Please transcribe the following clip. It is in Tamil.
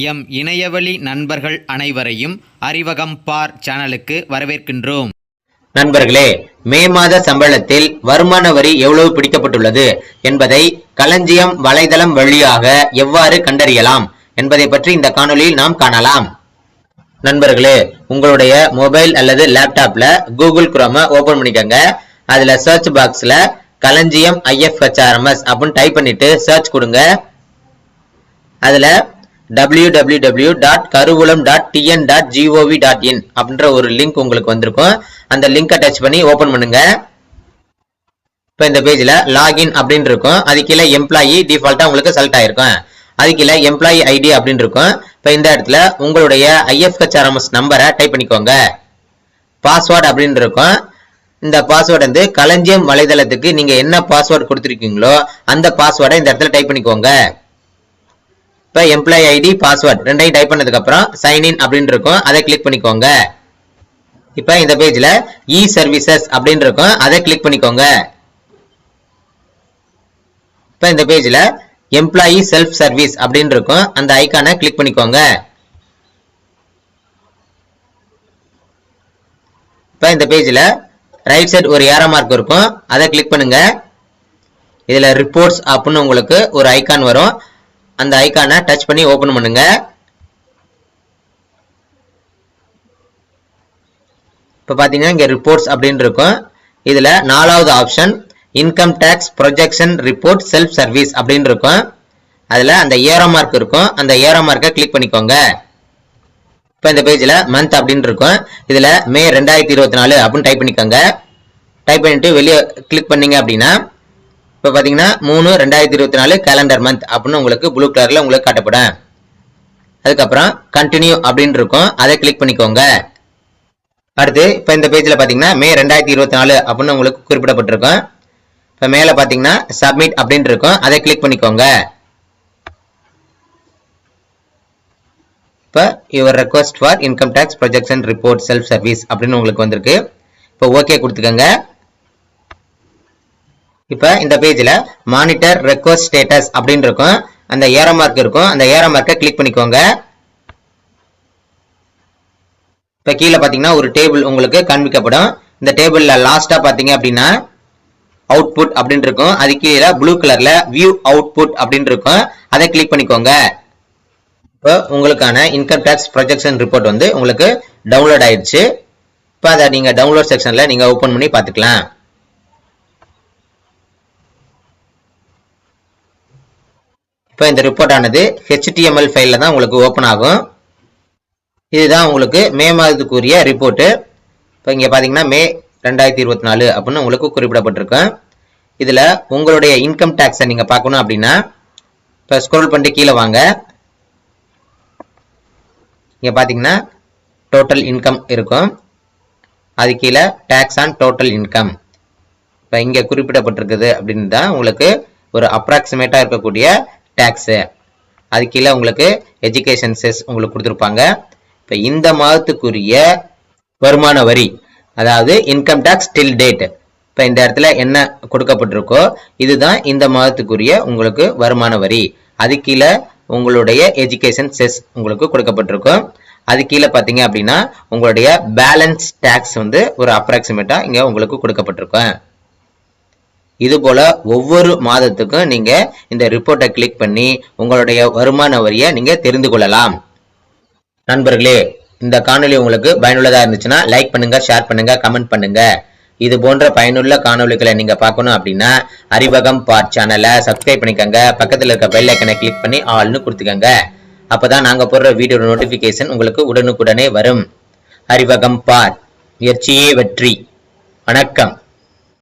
எம் இணையவழி நண்பர்கள் அனைவரையும் அறிவகம் பார் சேனலுக்கு வரவேற்கின்றோம். நண்பர்களே, மே மாத சம்பளத்தில் வருமான வரி எவ்வளவு பிடிக்கப்பட்டுள்ளது என்பதை களஞ்சியம் வலைதளம் வழியாக எவ்வாறு கண்டறியலாம் என்பதை பற்றி இந்த காணொலியில் நாம் காணலாம். நண்பர்களே, உங்களுடைய மொபைல் அல்லது லேப்டாப்ல கூகுள் குரோமை ஓபன் பண்ணிக்கோங்க. அதுல சர்ச் பாக்ஸ்ல களஞ்சியம் IFHRMS அப்படின்னு டைப் பண்ணிட்டு சர்ச் கொடுங்க. அதுல www.karuvulam.tn.gov.in அப்படின்ற ஒரு லிங்க் உங்களுக்கு வந்திருக்கும். அந்த லிங்கை டச் பண்ணி ஓபன் பண்ணுங்க. இப்போ இந்த பேஜ்ல லாகின் அப்படின்னு இருக்கும். அது கீழே எம்ப்ளாயி டிஃபால்ட்டா உங்களுக்கு செலக்ட் ஆயிருக்கும். அது கீழே எம்ப்ளாயி ஐடி அப்படின்னு இருக்கும். இப்போ இந்த இடத்துல உங்களுடைய IFHRMS நம்பரை டைப் பண்ணிக்கோங்க. பாஸ்வேர்டு அப்படின்னு இருக்கும். இந்த பாஸ்வேர்டு வந்து களஞ்சியம் வலைதளத்துக்கு நீங்க என்ன பாஸ்வேர்டு கொடுத்துருக்கீங்களோ அந்த பாஸ்வேர்டை இந்த இடத்துல டைப் பண்ணிக்கோங்க. இப்போ எம்ப்ளாயி ஐடி பாஸ்வேர்ட் ரெண்டையும் டைப் பண்ணதுக்கு அப்புறம் சைன் இன் அப்படின்னு இருக்கும். அதை கிளிக் பண்ணிக்கோங்க. இப்போ இந்த பேஜ்ல இ சர்வீசஸ் அப்படின்னு இருக்கும். அதை கிளிக் பண்ணிக்கோங்க. இப்போ இந்த பேஜ்ல எம்ப்ளாயி செல்ஃப் சர்வீஸ் அப்படின்னு இருக்கும். அந்த ஐகானை கிளிக் பண்ணிக்கோங்க. இப்போ இந்த பேஜ்ல ரைட் சைடு ஒரு ஏரோ மார்க் இருக்கும். அதை கிளிக் பண்ணுங்க. இதுல ரிப்போர்ட்ஸ் அப்படின்னு உங்களுக்கு ஒரு ஐகான் வரும். அந்த ஐகானை டச் பண்ணி ஓபன் பண்ணுங்க. இப்போ பாத்தீங்கன்னா இங்க ரிப்போர்ட்ஸ் அப்படின்னு இருக்கும். இதுல 4வது option income tax projection report self service அப்படின்னு இருக்கும். அதுல அந்த ஏரோ மார்க் இருக்கும். அந்த ஏரோ மார்க்கை கிளிக் பண்ணிக்கோங்க. இப்போ இந்த பேஜ்ல மந்த் அப்படின்னு இருக்கும். இதுல மே 2024 அப்படின்னு டைப் பண்ணிக்கோங்க. டைப் பண்ணிட்டு வெளியே கிளிக் பண்ணீங்க அப்படின்னா இப்போ பார்த்தீங்கன்னா 3/2024 கேலண்டர் மந்த் அப்படின்னு உங்களுக்கு ப்ளூ கலர்ல உங்களுக்கு காட்டப்படும். அதுக்கப்புறம் கண்டினியூ அப்படின்னு இருக்கும். அதை கிளிக் பண்ணிக்கோங்க. அடுத்து இப்போ இந்த பேஜ்ல பார்த்தீங்கன்னா மே 2024 அப்படின்னு உங்களுக்கு குறிப்பிடப்பட்டிருக்கும். இப்போ மேலே பார்த்தீங்கன்னா சப்மிட் அப்படின்னு இருக்கும். அதை கிளிக் பண்ணிக்கோங்க. இப்போ your request for income tax projection report self service அப்படின்னு உங்களுக்கு வந்திருக்கு. இப்போ ஓகே கொடுத்துக்கோங்க. இப்போ இந்த பேஜ்ல மானிட்டர் ரெக்வஸ்ட் ஸ்டேட்டஸ் அப்படின்னு இருக்கும். அந்த ஏரோ மார்க் இருக்கும். அந்த ஏரோ மார்க்கை கிளிக் பண்ணிக்கோங்க. இப்போ கீழே பார்த்தீங்கன்னா ஒரு டேபிள் உங்களுக்கு காண்பிக்கப்படும். இந்த டேபிள்ல லாஸ்டா பார்த்தீங்க அப்படின்னா அவுட்புட் அப்படின்னு இருக்கும். அது கீழே ப்ளூ கலர்ல வியூ அவுட்புட் அப்படின்னு இருக்கும். அதை கிளிக் பண்ணிக்கோங்க. இப்போ உங்களுக்கான இன்கம் டேக்ஸ் ப்ரொஜெக்ஷன் ரிப்போர்ட் வந்து உங்களுக்கு டவுன்லோட் ஆயிடுச்சு. இப்போ அதை நீங்க டவுன்லோட் செக்ஷன்ல நீங்க ஓபன் பண்ணி பார்த்துக்கலாம். இப்போ இந்த ரிப்போர்ட் ஆனது HTML ஃபைல்ல தான் உங்களுக்கு ஓபன் ஆகும். இதுதான் உங்களுக்கு மே மாதத்துக்குரிய ரிப்போர்ட். இப்போ இங்க பாத்தீங்கன்னா மே 2024 அப்படின்னு உங்களுக்கு குறிப்பிடப்பட்டிருக்கும். இதுல உங்களுடைய இன்கம் டாக்ஸை நீங்க பார்க்கணும் அப்படின்னா இப்போ ஸ்க்ரோல் பண்ணிட்டு கீழே வாங்க. இங்க பாத்தீங்கன்னா டோட்டல் இன்கம் இருக்கும். அது கீழே டாக்ஸ் ஆன் டோட்டல் இன்கம் இப்போ இங்க குறிப்பிடப்பட்டிருக்குது அப்படின்னு தான் உங்களுக்கு ஒரு அப்ராக்சிமேட்டா இருக்கக்கூடிய டாக்ஸ். அது கீழே உங்களுக்கு எஜுகேஷன் செஸ் உங்களுக்கு கொடுத்துருப்பாங்க. இப்போ இந்த மாதத்துக்குரிய வருமான வரி அதாவது இன்கம் டாக்ஸ் டில் டேட் இப்போ இந்த இடத்துல என்ன கொடுக்கப்பட்டிருக்கோ இதுதான் இந்த மாதத்துக்குரிய உங்களுக்கு வருமான வரி. அது கீழே உங்களுடைய எஜுகேஷன் செஸ் உங்களுக்கு கொடுக்கப்பட்டிருக்கும். அது கீழே பார்த்தீங்க அப்படின்னா உங்களுடைய பேலன்ஸ் டாக்ஸ் வந்து ஒரு அப்ராக்சிமேட்டா இங்க உங்களுக்கு கொடுக்கப்பட்டிருக்கும். இது போல ஒவ்வொரு மாதத்துக்கும் நீங்க இந்த ரிப்போர்ட்டை கிளிக் பண்ணி உங்களுடைய வருமான வரியை நீங்க தெரிந்து கொள்ளலாம். நண்பர்களே, இந்த காணொலி உங்களுக்கு பயனுள்ளதா இருந்துச்சுன்னா லைக் பண்ணுங்க, ஷேர் பண்ணுங்க, கமெண்ட் பண்ணுங்க. இது போன்ற பயனுள்ள காணொலிகளை நீங்க பார்க்கணும் அப்படின்னா அறிவகம் பார் சேனலை சப்ஸ்கிரைப் பண்ணிக்கோங்க. பக்கத்துல இருக்க பெல் ஐக்கனை கிளிக் பண்ணி ஆல்னு கொடுத்துக்கோங்க. அப்பதான் நாங்க போடுற வீடியோ நோட்டிபிகேஷன் உங்களுக்கு உடனுக்குடனே வரும். அறிவகம் பார், முயற்சியே வெற்றி. வணக்கம்.